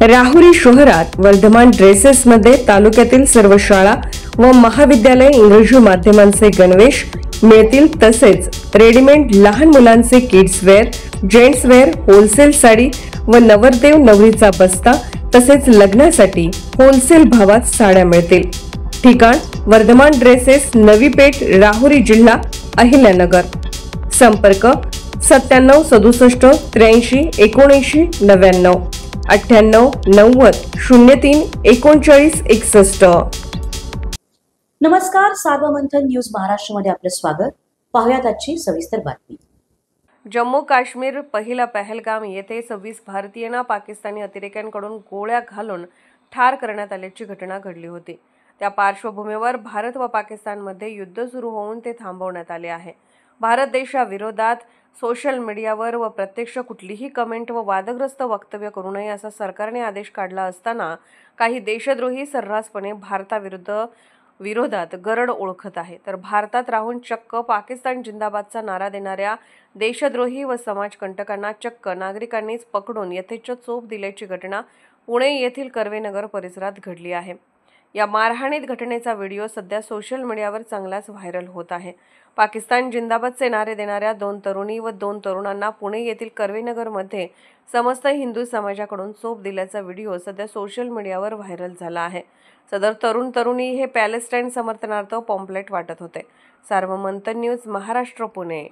राहुरी शहरात वर्धमान ड्रेसेसमध्ये तालुक्यातील सर्व शाळा व महाविद्यालय इंग्रजी माध्यमांचे गणवेश मिळतील, तसेच रेडीमेड लहान मुलांचे kids wear, gents wear, wholesale sari व नवरदेव नवरीचा बस्ता तसेच लग्नासाठी होलसेल भावात साड्या मिळतील। ठिकाण वर्धमान ड्रेसेस, नवी पेठ, राहुरी, जिल्हा अहिल्यानगर। संपर्क 97 67 83 79 99 98 90 03 39 61। नमस्कार, सार्वमंथन न्यूज महाराष्ट्रमध्ये आपले स्वागत। पाहुयात आजची सविस्तर बातमी। जम्मू काश्मीर पहिला पहलगाम येथे 26 भारतीयांना पाकिस्तानी अतिरेक्यांकडून गोळ्या घालून ठार करण्यात आल्याची घटना घडली होती। त्या पार्श्वभूमीवर भारत व पाकिस्तानमध्ये युद्ध सुरू होऊन ते थांबवण्यात आले आहे। भारत देशाविरोधात सोशल मीडियावर व प्रत्यक्ष कुठलीही कमेंट व वादग्रस्त वक्तव्य करू नये असा सरकारने आदेश काढला असताना काही देशद्रोही सर्रासपणे विरोधात गरड ओळखत आहे, तर भारतात राहून चक्क पाकिस्तान जिंदाबादचा नारा देणाऱ्या देशद्रोही व समाजकंटकांना चक्क नागरिकांनीच पकडून यथेच्छ चोप दिल्याची घटना पुणे येथील कर्वेनगर परिसरात घडली आहे। या मारहाणीत घटनेचा व्हिडिओ सध्या सोशल मीडियावर चांगलाच व्हायरल होत आहे। पाकिस्तान जिंदाबादचे नारे देणाऱ्या 2 तरुणी व 2 तरुणांना पुणे येथील कर्वेनगरमध्ये समस्त हिंदू समाजाकडून चोप दिल्याचा व्हिडिओ सध्या सोशल मीडियावर व्हायरल झाला आहे। सदर तरुणी हे पॅलेस्टाईन समर्थनार्थ पॉम्पलेट वाटत होते। सार्वमंथन न्यूज महाराष्ट्र, पुणे।